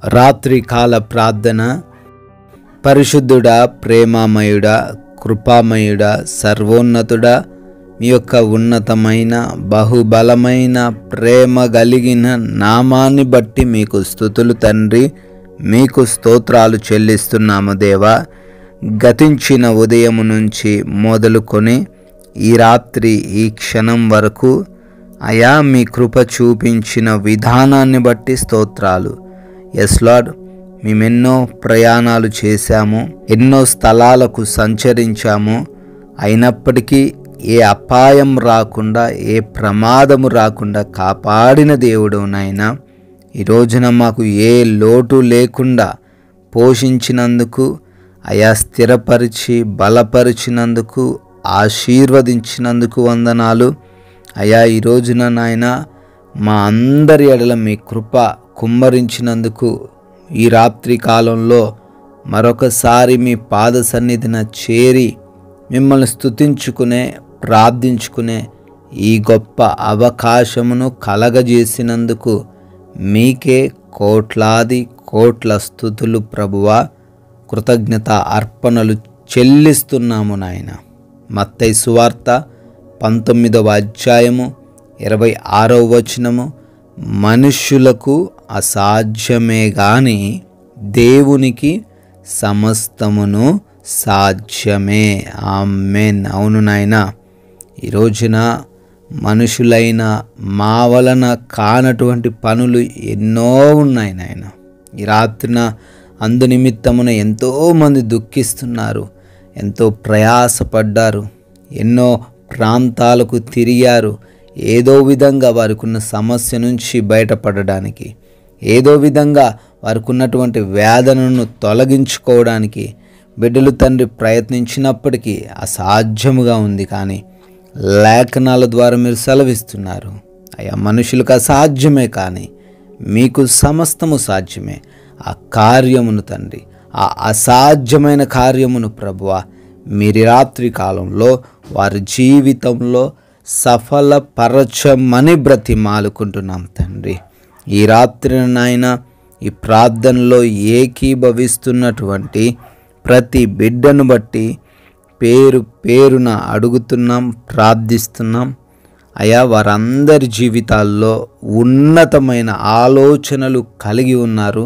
రాత్రి కాల ప్రార్థన. పరిశుద్ధుడా, ప్రేమామయుడా, కృపామయుడా, సర్వోన్నతుడా, మీ యొక్క ఉన్నతమైన బహుబలమైన ప్రేమ కలిగిన నామాన్ని బట్టి మీకు స్తుతులు తండ్రి. మీకు స్తోత్రాలు చెల్లిస్తున్నాము దేవా. గతించిన ఉదయం నుంచి మొదలుకొని ఈ రాత్రి ఈ క్షణం వరకు అయా మీ కృప చూపించిన విధానాన్ని బట్టి స్తోత్రాలు. ఎస్ లార్డ్, మేమెన్నో ప్రయాణాలు చేశాము, ఎన్నో స్థలాలకు సంచరించాము. అయినప్పటికీ ఏ అపాయం రాకుండా, ఏ ప్రమాదము రాకుండా కాపాడిన దేవుడు నాయనా. ఈ రోజున మాకు ఏ లోటు లేకుండా పోషించినందుకు, అయా స్థిరపరిచి బలపరిచినందుకు, ఆశీర్వదించినందుకు వందనాలు. అయా ఈ రోజున నాయనా మా అందరి ఎడల మీ కృప కుమ్మరించినందుకు, ఈ రాత్రి కాలంలో మరొకసారి మీ పాద సన్నిధిన చేరి మిమ్మల్ని స్తుతించుకునే, ప్రార్థించుకునే ఈ గొప్ప అవకాశమును కలగజేసినందుకు మీకే కోట్లాది కోట్ల స్తుతులు ప్రభువా, కృతజ్ఞత అర్పణలు చెల్లిస్తున్నాము నాయన. మత్తయి సువార్త 19వ అధ్యాయము 26వ వచనము, మనుష్యులకు అసాధ్యమే గాని దేవునికి సమస్తమును సాధ్యమే. ఆమేన్. అవును నాయనా, ఈ రోజున మనుషులైన మా వలన కానటువంటి పనులు ఎన్నో ఉన్నాయి నాయన. ఈ రాత్రిన అందు నిమిత్తమున ఎంతోమంది దుఃఖిస్తున్నారు, ఎంతో ప్రయాసపడ్డారు, ఎన్నో ప్రాంతాలకు తిరిగారు. ఏదో విధంగా వారికి ఉన్న సమస్య నుంచి బయటపడడానికి, ఏదో విధంగా వారికి ఉన్నటువంటి వేదనను తొలగించుకోవడానికి బిడ్డలు తండ్రి ప్రయత్నించినప్పటికీ అసాధ్యముగా ఉంది. కానీ లేఖనాల ద్వారా మీరు సెలవిస్తున్నారు, అయ్యా మనుషులకు అసాధ్యమే కానీ మీకు సమస్తము సాధ్యమే. ఆ కార్యమును తండ్రి, ఆ అసాధ్యమైన కార్యమును ప్రభువా మీరు రాత్రి కాలంలో వారి జీవితంలో సఫలపరచమని బ్రతిమాలుకుంటున్నాం తండ్రి. ఈ రాత్రి నాయన ఈ ప్రార్థనలో ఏకీభవిస్తున్నటువంటి ప్రతి బిడ్డను బట్టి పేరు పేరున అడుగుతున్నాం, ప్రార్థిస్తున్నాం. అయా వారందరి జీవితాల్లో ఉన్నతమైన ఆలోచనలు కలిగి ఉన్నారు,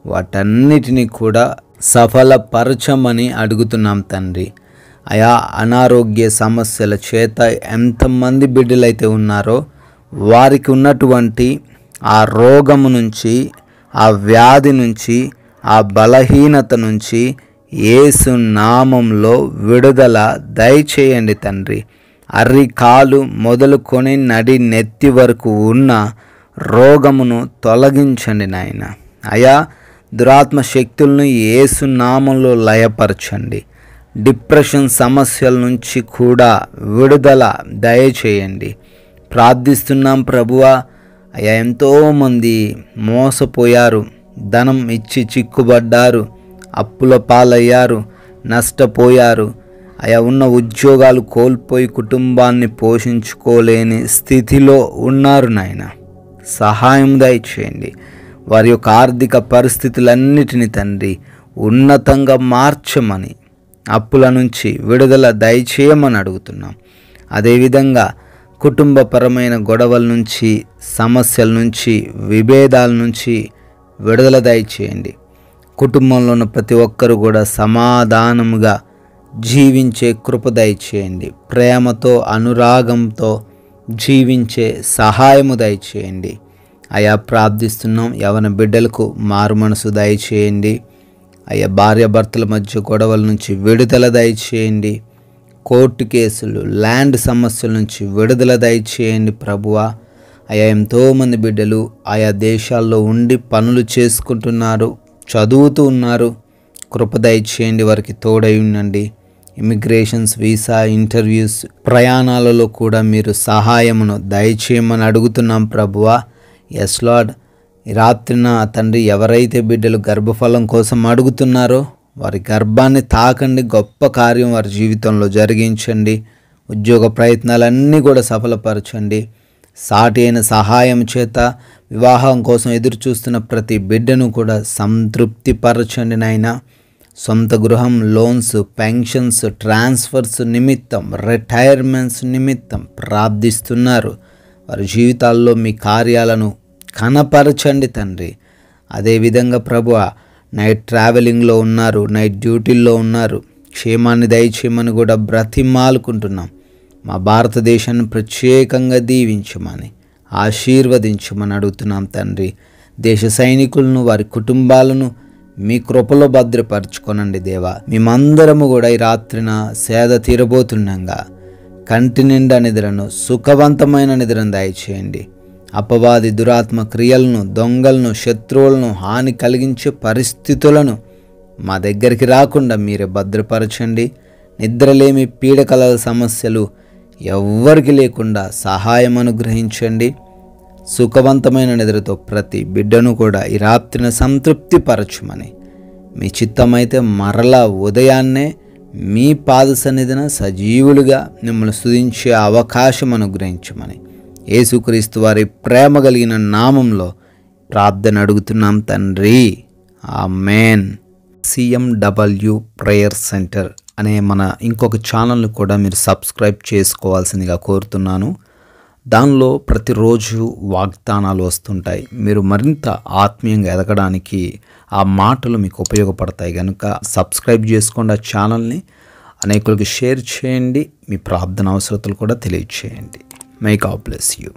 వాటన్నిటినీ కూడా సఫలపరచమని అడుగుతున్నాం తండ్రి. అయా అనారోగ్య సమస్యల చేత ఎంతమంది బిడ్డలైతే ఉన్నారో వారికి ఉన్నటువంటి ఆ రోగము నుంచి, ఆ వ్యాధి నుంచి, ఆ బలహీనత నుంచి యేసు నామంలో విడుదల దయచేయండి తండ్రి. అరికాలు మొదలుకొని నడి నెత్తి వరకు ఉన్న రోగమును తొలగించండి నాయన. అయా దురాత్మ శక్తులను యేసు నామంలో లయపరచండి. డిప్రెషన్ సమస్యల నుంచి కూడా విడుదల దయచేయండి. ప్రార్థిస్తున్నాం ప్రభువా. అయ్యా ఎంతోమంది మోసపోయారు, ధనం ఇచ్చి చిక్కుబడ్డారు, అప్పుల పాలయ్యారు, నష్టపోయారు. అయా ఉన్న ఉద్యోగాలు కోల్పోయి కుటుంబాన్ని పోషించుకోలేని స్థితిలో ఉన్నారు నాయన. సహాయం దయచేయండి. వారి యొక్క ఆర్థిక పరిస్థితులన్నిటిని తండ్రి ఉన్నతంగా మార్చమని, అప్పుల నుంచి విడుదల దయచేయమని అడుగుతున్నాం. అదేవిధంగా కుటుంబపరమైన గొడవల నుంచి, సమస్యల నుంచి, విభేదాల నుంచి విడుదల దయచేయండి. కుటుంబంలో ఉన్న ప్రతి ఒక్కరూ కూడా సమాధానముగా జీవించే కృప దయచేయండి. ప్రేమతో, అనురాగంతో జీవించే సహాయము దయచేయండి. అయా ప్రార్థిస్తున్నాం, యవన బిడ్డలకు మారు మనసు దయచేయండి. అయ్యా భార్యాభర్తల మధ్య గొడవల నుంచి విడుదల దయచేయండి. కోర్టు కేసులు, ల్యాండ్ సమస్యల నుంచి విడుదల దయచేయండి ప్రభువా. అయా ఎంతోమంది బిడ్డలు ఆయా దేశాల్లో ఉండి పనులు చేసుకుంటున్నారు, చదువుతూ ఉన్నారు. కృప దయచేయండి, వారికి తోడై ఉండండి. ఇమిగ్రేషన్స్, వీసా, ఇంటర్వ్యూస్, ప్రయాణాలలో కూడా మీరు సహాయమును దయచేయమని అడుగుతున్నాం ప్రభువా. ఎస్ లార్డ్, ఈ రాత్రిన తండ్రి ఎవరైతే బిడ్డలు గర్భఫలం కోసం అడుగుతున్నారో వారి గర్భాన్ని తాకండి, గొప్ప కార్యం వారి జీవితంలో జరిగించండి. ఉద్యోగ ప్రయత్నాలన్నీ కూడా సఫలపరచండి. సాటి అయిన సహాయం చేత వివాహం కోసం ఎదురు చూస్తున్న ప్రతి బిడ్డను కూడా సంతృప్తిపరచండి నాయనా. సొంత గృహం, లోన్స్, పెన్షన్స్, ట్రాన్స్ఫర్స్ నిమిత్తం, రిటైర్మెంట్స్ నిమిత్తం ప్రార్థిస్తున్నారు. వారి జీవితాల్లో మీ కార్యాలను కనపరచండి తండ్రి. అదేవిధంగా ప్రభువా, నైట్ ట్రావెలింగ్లో ఉన్నారు, నైట్ డ్యూటీల్లో ఉన్నారు, క్షేమాన్ని దయచేయమని కూడా బ్రతిమాలుకుంటున్నాం. మా భారతదేశాన్ని ప్రత్యేకంగా దీవించమని, ఆశీర్వదించమని అడుగుతున్నాం తండ్రి. దేశ సైనికులను, వారి కుటుంబాలను మీ కృపలో భద్రపరచుకోనండి దేవా. మేమందరము కూడా ఈ రాత్రిన సేద తీరబోతుండగా కంటి నిండా నిద్రను, సుఖవంతమైన నిద్రను దయచేయండి. అపవాది దురాత్మ క్రియలను, దొంగలను, శత్రువులను, హాని కలిగించే పరిస్థితులను మా దగ్గరికి రాకుండా మీరే భద్రపరచండి. నిద్రలేమి, పీడకల సమస్యలు ఎవ్వరికి లేకుండా సహాయం అనుగ్రహించండి. సుఖవంతమైన నిద్రతో ప్రతి బిడ్డను కూడా ఈ రాత్రిని సంతృప్తిపరచమని, మీ చిత్తమైతే మరలా ఉదయాన్నే మీ పాద సన్నిధిన సజీవులుగా మిమ్మల్ని స్తుతించే అవకాశం అనుగ్రహించమని యేసుక్రీస్తు వారి ప్రేమ కలిగిన నామంలో ప్రార్థన అడుగుతున్నాం తండ్రి. ఆమేన్. CMW ప్రేయర్ సెంటర్ అనే మన ఇంకొక ఛానల్ని కూడా మీరు సబ్స్క్రైబ్ చేసుకోవాల్సిందిగా కోరుతున్నాను. దానిలో ప్రతిరోజు వాగ్దానాలు వస్తుంటాయి. మీరు మరింత ఆత్మీయంగా ఎదగడానికి ఆ మాటలు మీకు ఉపయోగపడతాయి కనుక సబ్స్క్రైబ్ చేసుకోండి. ఆ ఛానల్ని అనేకులకు షేర్ చేయండి. మీ ప్రార్థన అవసరతలు కూడా తెలియచేయండి. May God bless you.